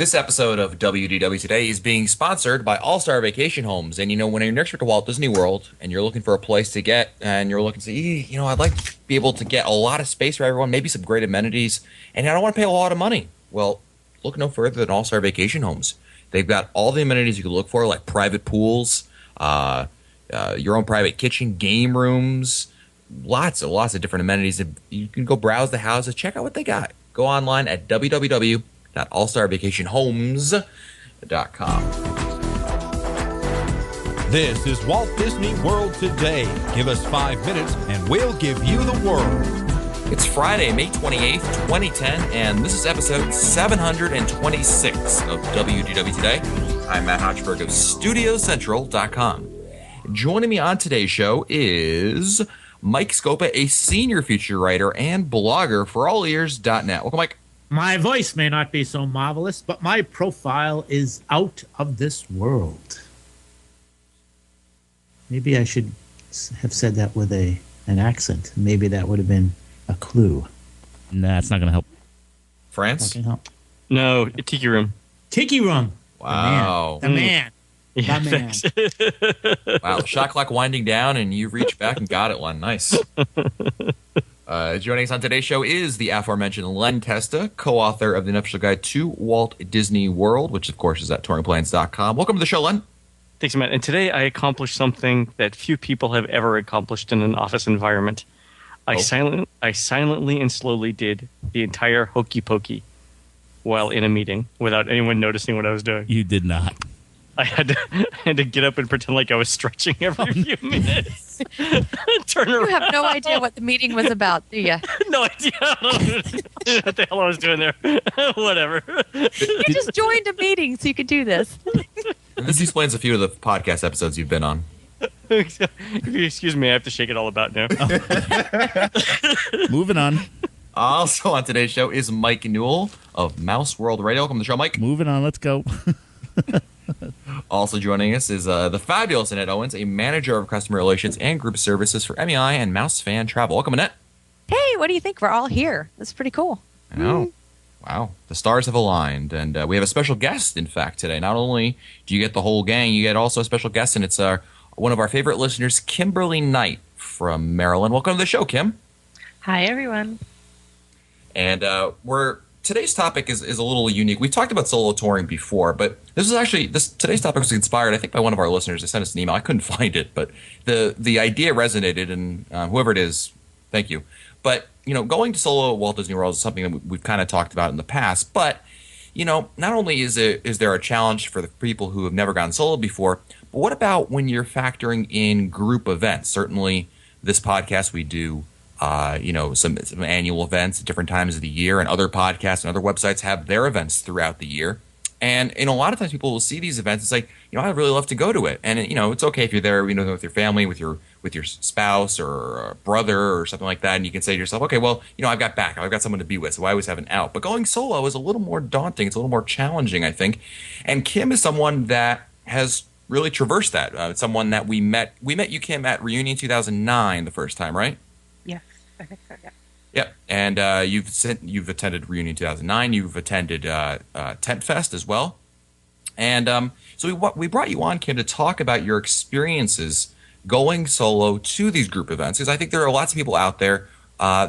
This episode of WDW Today is being sponsored by All Star Vacation Homes. And when you're next to Walt Disney World and you're looking for a place to get, and you're looking to see, I'd like to be able to get a lot of space for everyone, maybe some great amenities, and I don't want to pay a lot of money. Well, look no further than All Star Vacation Homes. They've got all the amenities you can look for, like private pools, your own private kitchen, game rooms, lots of different amenities. You can go browse the houses, check out what they got. Go online at www.allstarvacationhomes.com. This is Walt Disney World Today. Give us 5 minutes and we'll give you the world. It's Friday, May 28th, 2010, and this is episode 726 of WDW Today. I'm Matt Hochberg of StudioCentral.com. Joining me on today's show is Mike Scopa, a senior feature writer and blogger for allears.net. Welcome, Mike. My voice may not be so marvelous, but my profile is out of this world. Maybe I should have said that with an accent. Maybe that would have been a clue. Nah, it's not going to help. France? That can help. No, Tiki Room. Tiki Room. Wow. The man. Yeah, My man. Wow, shot clock winding down, and you reached back and got it one. Nice. Joining us on today's show is the aforementioned Len Testa, co-author of the Unofficial Guide to Walt Disney World, which, of course, is at touringplans.com. Welcome to the show, Len. Thanks, Matt. And today I accomplished something that few people have ever accomplished in an office environment. I silently and slowly did the entire Hokey Pokey while in a meeting without anyone noticing what I was doing. You did not. I had to get up and pretend like I was stretching every few minutes. Turn around. You have no idea what the meeting was about, do you? No idea what the hell I was doing there. Whatever. You just joined a meeting so you could do this. This explains a few of the podcast episodes you've been on. If you excuse me, I have to shake it all about now. Moving on. Also on today's show is Mike Newell of Mouse World Radio. Welcome to the show, Mike. Moving on. Let's go. Also joining us is the fabulous Annette Owens, a manager of customer relations and group services for MEI and Mouse Fan Travel. Welcome, Annette. Hey, what do you think? We're all here. That's pretty cool. I know. Wow. The stars have aligned. And we have a special guest, in fact, today. Not only do you get the whole gang, you get also a special guest, and it's one of our favorite listeners, Kimberly Knight from Maryland. Welcome to the show, Kim. Hi, everyone. And today's topic is a little unique. We've talked about solo touring before, but today's topic was inspired, I think, by one of our listeners. They sent us an email. I couldn't find it, but the idea resonated, and whoever it is, thank you. But going to solo Walt Disney World is something that we've kind of talked about in the past. But not only is there a challenge for the people who have never gone solo before, but what about when you're factoring in group events? Certainly, this podcast we do. Some annual events at different times of the year, and other podcasts and other websites have their events throughout the year. And a lot of times people will see these events. It's like, I'd really love to go to it. And it's okay if you're there, with your family, with your spouse or a brother or something like that, and you can say to yourself, okay, well, I've got someone to be with, so I always have an out. But going solo is a little more daunting. It's a little more challenging, I think. And Kim is someone that has really traversed that. Someone that we met you, Kim, at Reunion 2009 the first time, right? Yes, I think so, yeah. Yep, and you've attended Reunion 2009. You've attended Tent Fest as well, and so we brought you on, Kim, to talk about your experiences going solo to these group events, because I think there are lots of people out there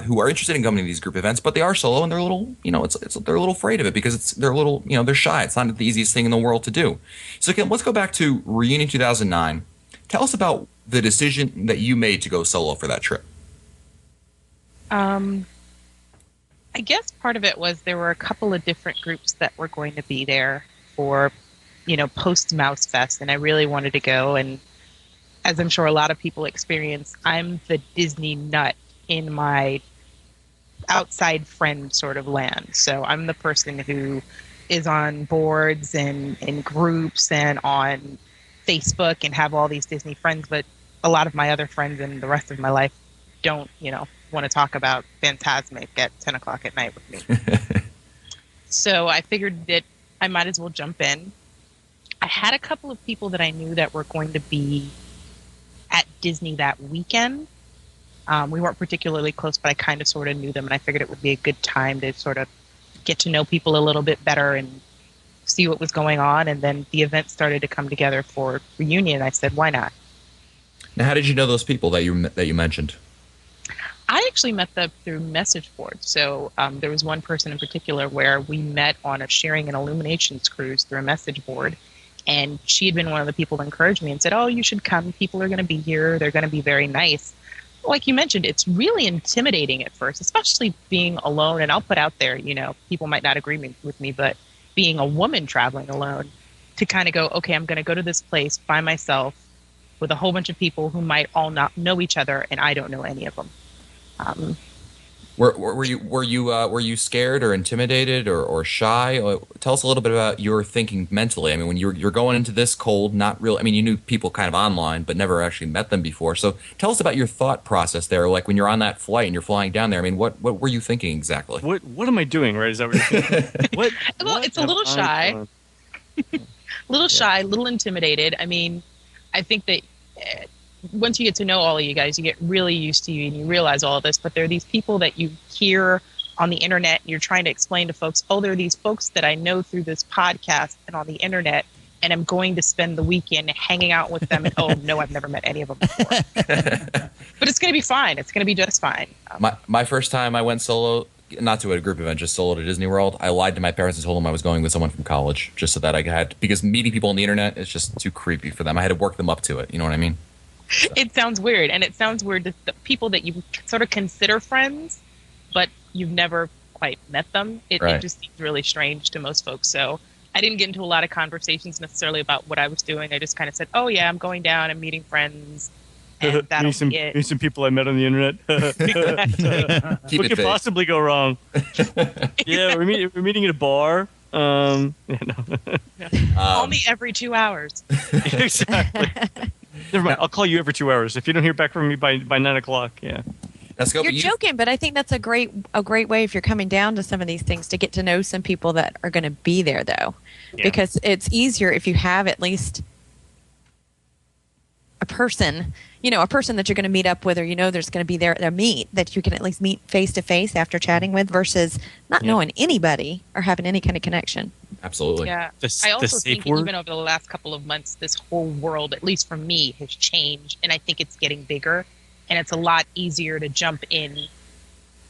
who are interested in coming to these group events, but they are solo and they're a little, they're a little afraid of it because they're a little, they're shy. It's not the easiest thing in the world to do. So, Kim, let's go back to Reunion 2009. Tell us about the decision that you made to go solo for that trip. I guess part of it was there were a couple of different groups that were going to be there for, post Mouse Fest, and I really wanted to go. And as I'm sure a lot of people experience, I'm the Disney nut in my outside friend sort of land. So I'm the person who is on boards and in groups and on Facebook and have all these Disney friends, but a lot of my other friends and the rest of my life don't, want to talk about Fantasmic at 10 o'clock at night with me. So I figured that I might as well jump in. I had a couple of people that I knew that were going to be at Disney that weekend. We weren't particularly close, but I kind of sort of knew them, and I figured it would be a good time to sort of get to know people a little bit better and see what was going on. And then the event started to come together for reunion. I said, why not? Now, how did you know those people that you mentioned? I actually met them through message boards. So there was one person in particular where we met on a sharing and illuminations cruise through a message board. And she had been one of the people that encouraged me and said, oh, you should come. People are going to be here. They're going to be very nice. Like you mentioned, it's really intimidating at first, especially being alone. And I'll put out there, people might not agree with me, but being a woman traveling alone, to kind of go, okay, I'm going to go to this place by myself with a whole bunch of people who might all not know each other, and I don't know any of them. Were you scared or intimidated or shy? Tell us a little bit about your thinking mentally. I mean, when you're going into this cold, not real. I mean, you knew people kind of online, but never actually met them before. So tell us about your thought process there. Like when you're on that flight and you're flying down there. I mean, what were you thinking exactly? What am I doing? Right? Is that what you're thinking? Well, it's a little shy. Little shy, little intimidated. I mean, I think that once you get to know all of you guys, you get really used to you and you realize all of this. But there are these people that you hear on the internet and you're trying to explain to folks, oh, there are these folks that I know through this podcast and on the internet, and I'm going to spend the weekend hanging out with them. And oh, no, I've never met any of them before. But it's going to be fine. It's going to be just fine. My first time I went solo, not to a group event, just solo to Disney World, I lied to my parents and told them I was going with someone from college just so that I had, because meeting people on the internet is just too creepy for them. I had to work them up to it. You know what I mean? So. It sounds weird. And it sounds weird to the people that you sort of consider friends, but you've never quite met them. It just seems really strange to most folks. So I didn't get into a lot of conversations necessarily about what I was doing. I just kind of said, oh, yeah, I'm going down and meeting friends. And that'll be it. Meet some people I met on the internet. What could possibly go wrong? Yeah, we're meeting at a bar. I'll meet every 2 hours. Exactly. Never mind. I'll call you every 2 hours if you don't hear back from me by 9 o'clock. Yeah. You're joking, but I think that's a great way if you're coming down to some of these things to get to know some people that are going to be there, though, because it's easier if you have at least a person that you're going to meet up with, or there's going to be there meet that you can at least meet face to face after chatting with, versus not knowing anybody or having any kind of connection. Absolutely. Yeah. I also think even over the last couple of months, this whole world, at least for me, has changed, and I think it's getting bigger, and it's a lot easier to jump in.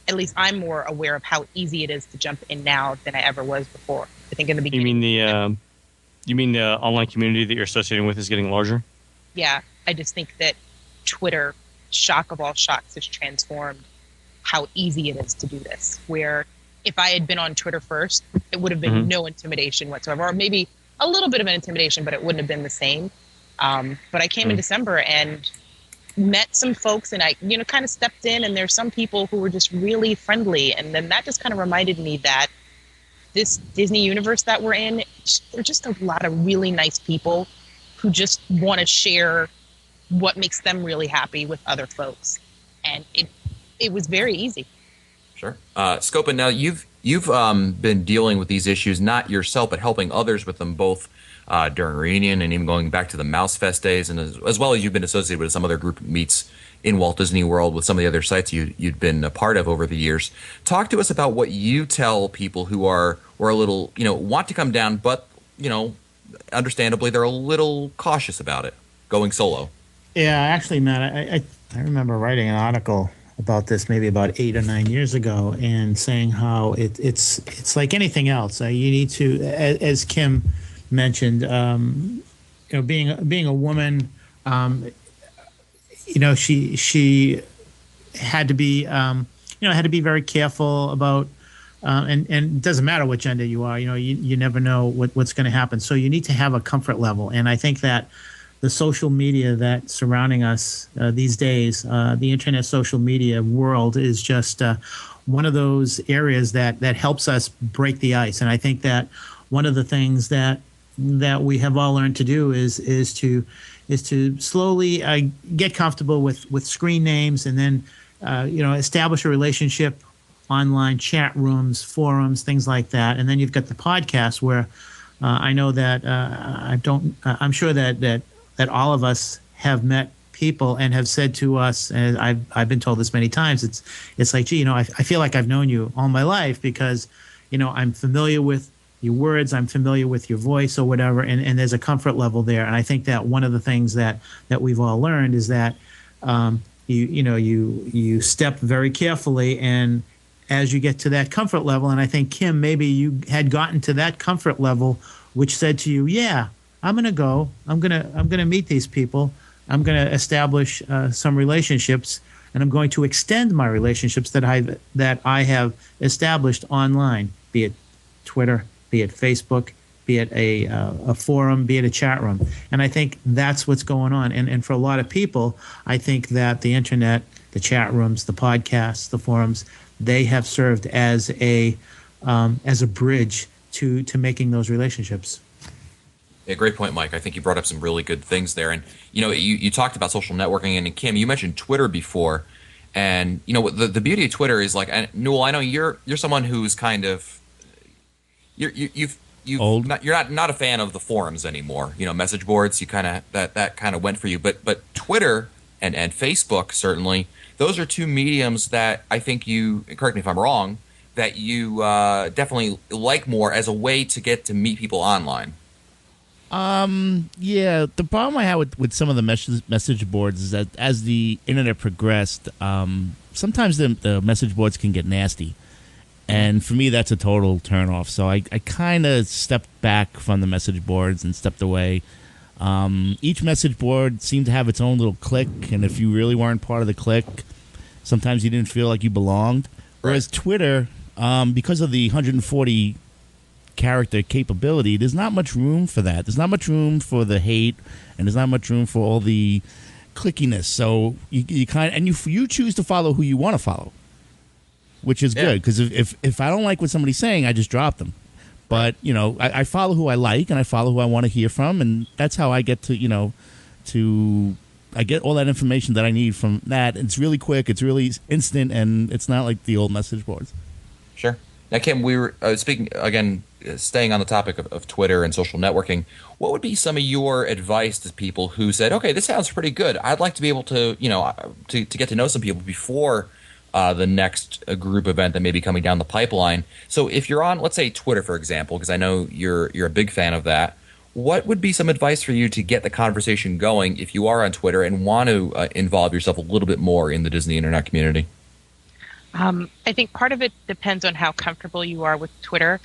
At least I'm more aware of how easy it is to jump in now than I ever was before. I think in the beginning. You mean the online community that you're associating with is getting larger? Yeah. I just think that Twitter, shock of all shocks, has transformed how easy it is to do this. Where if I had been on Twitter first, it would have been no intimidation whatsoever, or maybe a little bit of an intimidation, but it wouldn't have been the same. But I came in December and met some folks, and I, kind of stepped in, and there's some people who were just really friendly. And then that just kind of reminded me that this Disney universe that we're in, there's just a lot of really nice people who just want to share what makes them really happy with other folks. And it was very easy. Sure. Scopa, now you've been dealing with these issues, not yourself, but helping others with them both during Reunion and even going back to the Mouse Fest days, and as well as you've been associated with some other group meets in Walt Disney World with some of the other sites you'd been a part of over the years. Talk to us about what you tell people who are a little, want to come down, but, understandably they're a little cautious about it, going solo. Yeah, actually, Matt, I remember writing an article about this maybe about 8 or 9 years ago, and saying how it's like anything else. You need to, as Kim mentioned, being a woman, she had to be very careful about. And it doesn't matter what gender you are, you never know what's going to happen. So you need to have a comfort level. And I think that the social media that's surrounding us these days, the internet social media world, is just one of those areas that helps us break the ice. And I think that one of the things that we have all learned to do is to slowly get comfortable with screen names, and then establish a relationship. Online chat rooms, forums, things like that, and then you've got the podcast where I know that I'm sure that all of us have met people and have said to us, and I've been told this many times, it's like, gee, I feel like I've known you all my life, because I'm familiar with your words, I'm familiar with your voice or whatever, and there's a comfort level there. And I think that one of the things that we've all learned is that you step very carefully, and as you get to that comfort level, and I think, Kim, maybe you had gotten to that comfort level, which said to you, yeah, I'm going to go, I'm going to meet these people, I'm going to establish some relationships, and I'm going to extend my relationships that I have established online, be it Twitter, be it Facebook, be it a forum, be it a chat room. And I think that's what's going on. And for a lot of people, I think that the internet, the chat rooms, the podcasts, the forums, they have served as a bridge to making those relationships. Yeah, great point, Mike. I think you brought up some really good things there. And, you talked about social networking. And, Kim, you mentioned Twitter before. And, the beauty of Twitter is, like, Newell, I know you're someone who's kind of – you're not a fan of the forums anymore. Message boards, you kind of that kind of went for you. But Twitter and Facebook, certainly, those are two mediums that I think you – correct me if I'm wrong – that you definitely like more as a way to get to meet people online. Yeah, the problem I have with some of the message boards is that as the internet progressed, sometimes the message boards can get nasty. And for me, that's a total turnoff. So I kind of stepped back from the message boards and stepped away. Each message board seemed to have its own little clique, and if you really weren't part of the clique, sometimes you didn't feel like you belonged. Whereas Twitter, because of the 140 character capability, there's not much room for that. There's not much room for the hate, and there's not much room for all the clickiness. So you kind of, you choose to follow who you want to follow, which is good, because if I don't like what somebody's saying, I just drop them. But I follow who I like, and I follow who I want to hear from, and that's how I get to I get all that information that I need from that. It's really quick, it's really instant, and it's not like the old message boards. Sure. Now, Kim, we were speaking again, staying on the topic of Twitter and social networking. What would be some of your advice to people who said, "Okay, this sounds pretty good. I'd like to be able to, to get to know some people before the next group event that may be coming down the pipeline." So, if you're on, let's say, Twitter, for example, because I know you're a big fan of that, what would be some advice for you to get the conversation going if you are on Twitter and want to involve yourself a little bit more in the Disney Internet community? I think part of it depends on how comfortable you are with Twitter.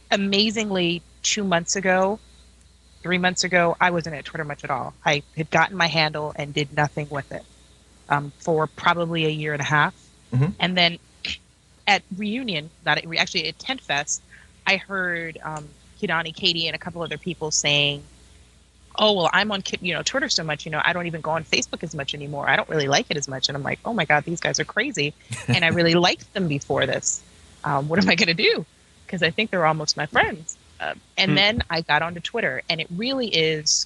Amazingly, 2 months ago, 3 months ago, I wasn't at Twitter much at all. I had gotten my handle and did nothing with it for probably a year and a half. Mm-hmm. And then at Reunion, actually at Tent Fest, I heard Kidani, Katie, and a couple other people saying, "Oh, well, I'm on Twitter so much, I don't even go on Facebook as much anymore. I don't really like it as much." And I'm like, oh my God, these guys are crazy. And I really liked them before this. What am I going to do? Because I think they're almost my friends. And then I got onto Twitter, and it really is,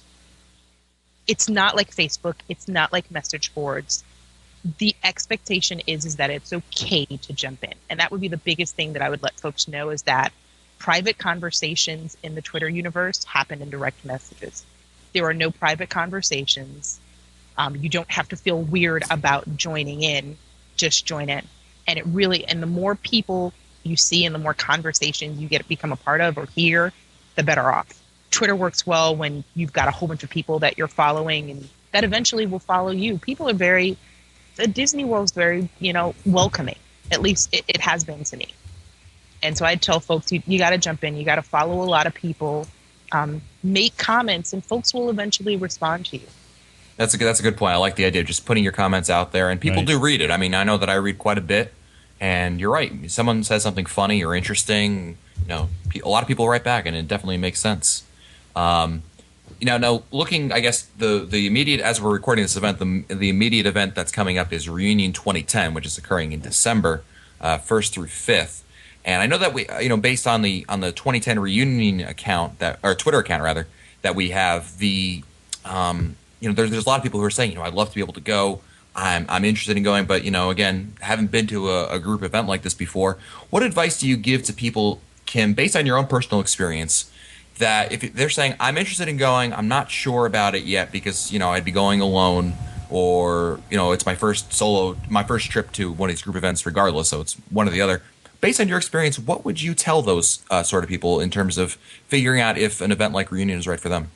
it's not like Facebook. It's not like message boards. The expectation is that it's okay to jump in. And that would be the biggest thing that I would let folks know, is that private conversations in the Twitter universe happen in direct messages. There are no private conversations. You don't have to feel weird about joining in. Just join in. And the more people you see and the more conversations you become a part of or hear, the better off. Twitter works well when you've got a whole bunch of people that you're following and that eventually will follow you. The Disney World's very, welcoming. At least it has been to me. And so I'd tell folks, you got to jump in. You got to follow a lot of people. Make comments, and folks will eventually respond to you. That's a good point. I like the idea of just putting your comments out there, and people do read it. I mean, I know that I read quite a bit, and you're right. Someone says something funny or interesting, a lot of people write back, and it definitely makes sense. Now looking, I guess the immediate, as we're recording this event, the immediate event that's coming up is Reunion 2010, which is occurring in December 1st through 5th. And I know that we, based on the 2010 Reunion account or Twitter account rather, that we have there's a lot of people who are saying, I'd love to be able to go. I'm interested in going, but again, haven't been to a group event like this before. What advice do you give to people, Kim, based on your own personal experience, that if they're saying, I'm interested in going, I'm not sure about it yet because I'd be going alone, or it's my first trip to one of these group events regardless, so it's one or the other. based on your experience, what would you tell those sort of people in terms of figuring out if an event like Reunion is right for them?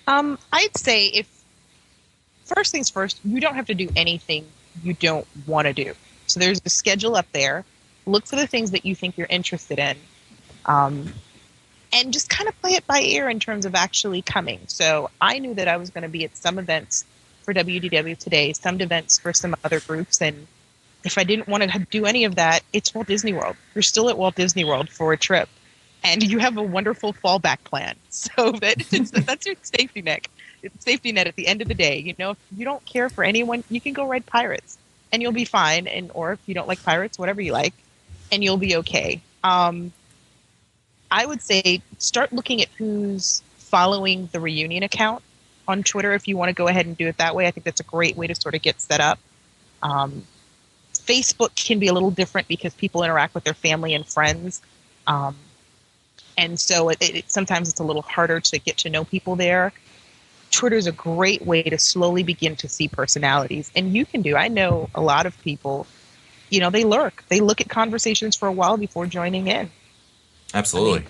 I'd say if first things first, you don't have to do anything you don't want to do. So there's a schedule up there. Look for the things that you think you're interested in. And just kind of play it by ear in terms of actually coming. So I knew that I was going to be at some events for WDW today, some events for some other groups. And if I didn't want to do any of that, it's Walt Disney World. You're still at Walt Disney World for a trip. And you have a wonderful fallback plan. So that's your safety net. Safety net at the end of the day. You know, if you don't care for anyone, you can go ride Pirates and you'll be fine. And or if you don't like Pirates, whatever you like, and you'll be okay. I would say start looking at who's following the Reunion account on Twitter if you want to go ahead and do it that way. I think that's a great way to sort of get set up. Facebook can be a little different because people interact with their family and friends. And so sometimes it's a little harder to get to know people there. Twitter is a great way to slowly begin to see personalities. And I know a lot of people, you know, they lurk. They look at conversations for a while before joining in. Absolutely. I mean,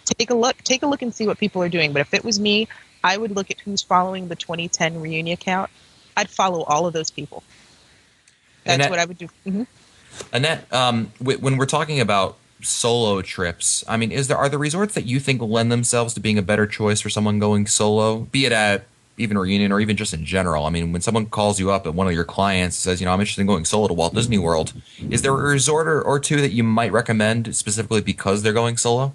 take a look and see what people are doing. But if it was me, I would look at who's following the 2010 Reunion account. I'd follow all of those people. That's Annette, what I would do. Mm-hmm. Annette, when we're talking about solo trips, I mean, are there resorts that you think lend themselves to being a better choice for someone going solo, be it at even Reunion or even just in general? I mean, when someone calls you up at one of your clients and says, you know, I'm interested in going solo to Walt Disney World, is there a resort or two that you might recommend specifically because they're going solo?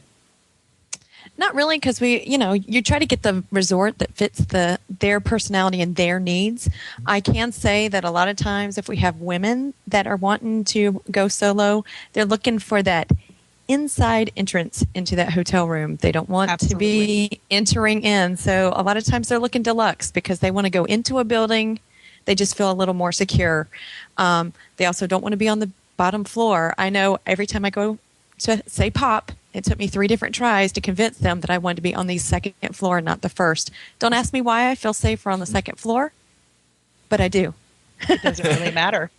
Not really, because you try to get the resort that fits their personality and their needs. I can say that a lot of times if we have women that are wanting to go solo, they're looking for that inside entrance into that hotel room. They don't want to be entering in. So a lot of times they're looking deluxe because they want to go into a building. They just feel a little more secure. They also don't want to be on the bottom floor. I know every time I go to, say, Pop, it took me 3 different tries to convince them that I wanted to be on the second floor, not the first. Don't ask me why I feel safer on the second floor, but I do. It doesn't really matter.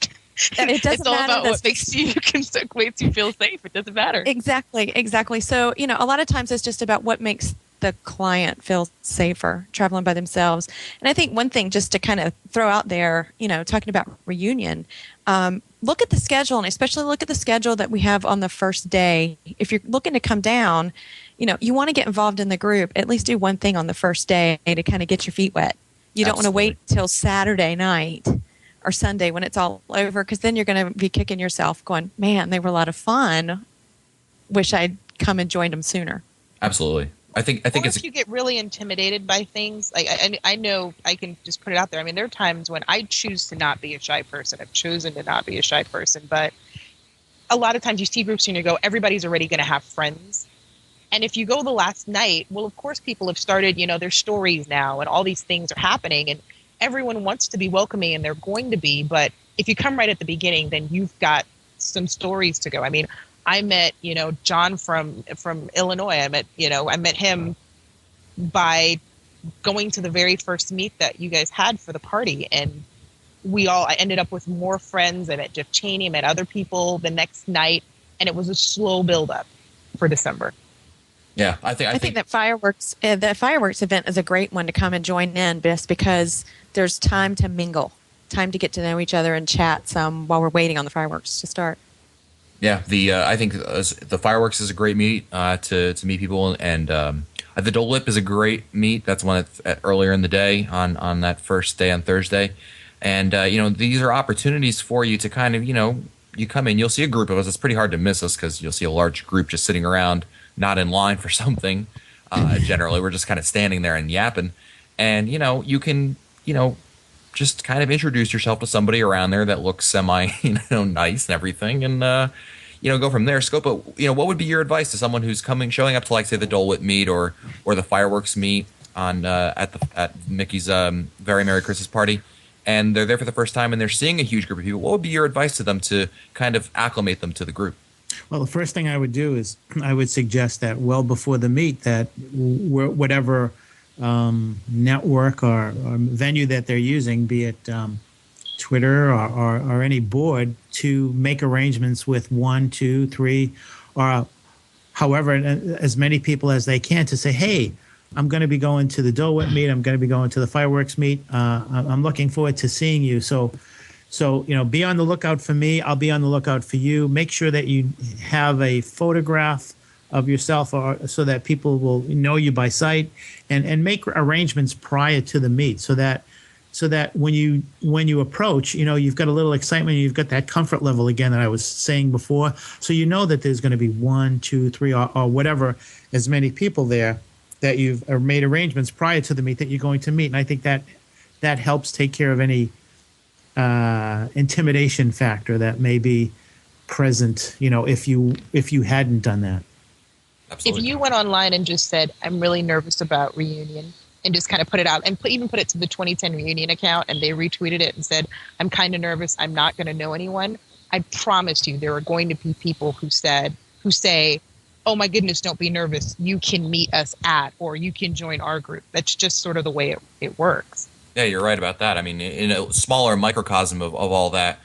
It doesn't it's all matter. about what makes you feel safe. It doesn't matter. Exactly. So, a lot of times it's just about what makes the client feel safer traveling by themselves. And I think one thing just to kind of throw out there, talking about Reunion, look at the schedule, and especially look at the schedule that we have on the first day. If you're looking to come down, you want to get involved in the group, at least do one thing on the first day to kind of get your feet wet. You don't want to wait till Saturday night or Sunday when it's all over, because then you're going to be kicking yourself going, man, they were a lot of fun. Wish I'd come and joined them sooner. Absolutely. I think if you get really intimidated by things, I know I can just put it out there. I mean, there are times when I choose to not be a shy person. I've chosen to not be a shy person, but a lot of times you see groups and you go, everybody's already going to have friends. And if you go the last night, well, of course, people have started, their stories now and all these things are happening and everyone wants to be welcoming and they're going to be. But if you come right at the beginning, then you've got some stories to go. I mean, I met, John from Illinois. I met him by going to the very first meet that you guys had for the party. And I ended up with more friends. I met Jeff Cheney, met other people the next night. And it was a slow buildup for December. Yeah, I think that fireworks event is a great one to come and join in, just because there's time to mingle, time to get to know each other and chat some while we're waiting on the fireworks to start. Yeah, I think the fireworks is a great meet to meet people, and the Dole Whip is a great meet. That's one that's earlier in the day on that first day on Thursday, and these are opportunities for you to kind of you come in, you'll see a group of us. It's pretty hard to miss us because you'll see a large group just sitting around, not in line for something. Generally, we're just kind of standing there and yapping, and you can just kind of introduce yourself to somebody around there that looks semi nice and everything, and go from there. Scopa, what would be your advice to someone who's showing up to, like, say, the Dole Whip meet or the fireworks meet on at Mickey's Very Merry Christmas Party, and they're there for the first time and they're seeing a huge group of people? What would be your advice to them to kind of acclimate them to the group? Well, the first thing I would do is I would suggest that well before the meet that whatever network or venue that they're using, be it Twitter or any board to make arrangements with 1, 2, 3, or however, as many people as they can to say, hey, I'm going to be going to the Dole Whip meet. I'm going to be going to the fireworks meet. I'm looking forward to seeing you. So, be on the lookout for me. I'll be on the lookout for you. Make sure that you have a photograph of yourself, or so that people will know you by sight, and make arrangements prior to the meet, so that when you approach, you've got a little excitement, you've got that comfort level again that I was saying before. So that there's going to be 1, 2, 3, or whatever, as many people there that you've made arrangements prior to the meet that you're going to meet. And I think that helps take care of any intimidation factor that may be present, if you hadn't done that. Absolutely. If you went online and just said, I'm really nervous about reunion, and just kind of put it out and even put it to the 2010 reunion account, and they retweeted it and said, I'm kind of nervous, I'm not going to know anyone, I promise you there are going to be people who say, oh my goodness, don't be nervous, you can meet us at, or you can join our group. That's just sort of the way it works. Yeah, you're right about that. I mean, in a smaller microcosm of all that,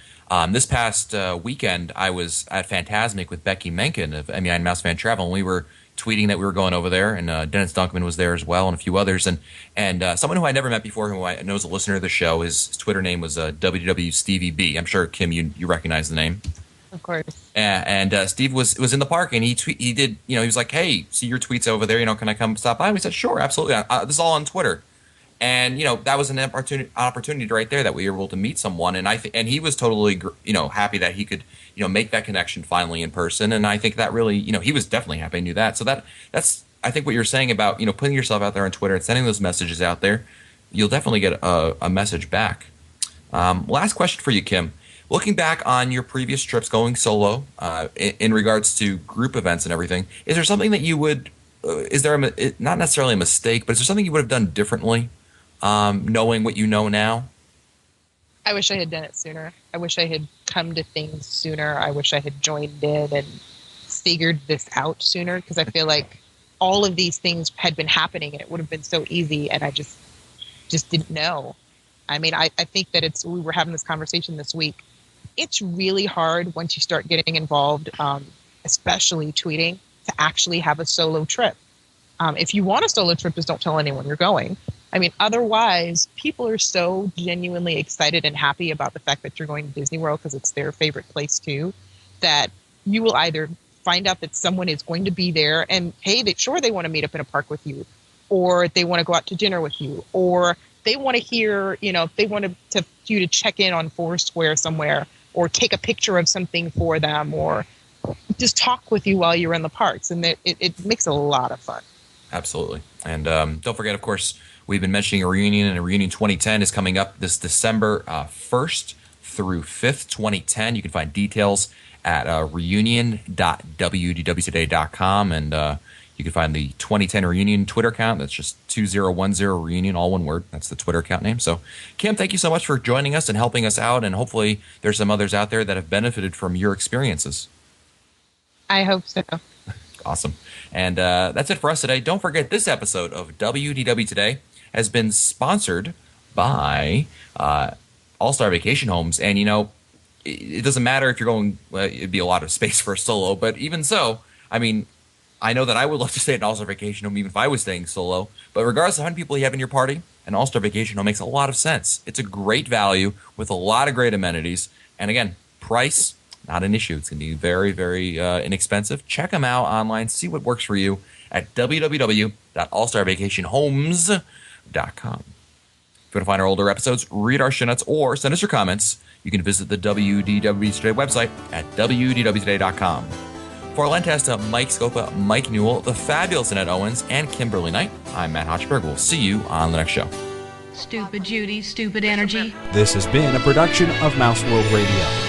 this past weekend, I was at Fantasmic with Becky Menken of MEI and Mouse Fan Travel, and we were tweeting that we were going over there, and Dennis Dunkman was there as well, and a few others, and someone who I never met before, who I know is a listener of the show. His Twitter name was WWStevieB. I'm sure, Kim, you recognize the name. Of course. And Steve was in the park, and he did, he was like, hey, see your tweets over there, can I come stop by? And we said, sure, absolutely. This is all on Twitter. And that was an opportunity right there that we were able to meet someone, and and he was totally happy that he could make that connection finally in person, and I think that really he was definitely happy. I knew that, so that's I think what you're saying about putting yourself out there on Twitter and sending those messages out there, you'll definitely get a message back. Last question for you, Kim. Looking back on your previous trips going solo, in regards to group events and everything, is there something that you would? Is there not necessarily a mistake, but is there something you would have done differently? Knowing what you know now? I wish I had done it sooner. I wish I had come to things sooner. I wish I had joined in and figured this out sooner, because I feel like all of these things had been happening and it would have been so easy, and I just didn't know. I mean, I think that we were having this conversation this week. It's really hard once you start getting involved, especially tweeting, to actually have a solo trip. If you want a solo trip, just don't tell anyone you're going. I mean, otherwise, people are so genuinely excited and happy about the fact that you're going to Disney World because it's their favorite place too, that you will either find out that someone is going to be there and, hey, they want to meet up in a park with you, or they want to go out to dinner with you, or they want to hear, they want you to check in on Forest Square somewhere, or take a picture of something for them, or just talk with you while you're in the parks. And it makes it a lot of fun. Absolutely. And don't forget, of course, we've been mentioning a reunion, and a reunion 2010 is coming up this December 1st through 5th, 2010. You can find details at reunion.wdwtoday.com, and you can find the 2010 reunion Twitter account. That's just 2010 reunion, all one word. That's the Twitter account name. So, Kim, thank you so much for joining us and helping us out, and hopefully there's some others out there that have benefited from your experiences. I hope so. Awesome. And that's it for us today. Don't forget, this episode of WDW Today has been sponsored by All-Star Vacation Homes. And, it doesn't matter if you're going, it'd be a lot of space for a solo, but even so, I mean, I know that I would love to stay at an All-Star Vacation Home even if I was staying solo. But regardless of how many people you have in your party, an All-Star Vacation Home makes a lot of sense. It's a great value with a lot of great amenities. And again, price, not an issue. It's going to be very, very inexpensive. Check them out online. See what works for you at www.allstarvacationhomes.com. If you want to find our older episodes, read our show notes, or send us your comments, you can visit the WDW Today website at wdwtoday.com. For Lentesta, Mike Scopa, Mike Newell, the fabulous Annette Owens, and Kimberly Knight, I'm Matt Hochberg. We'll see you on the next show. Stupid Judy, stupid energy. This has been a production of Mouse World Radio.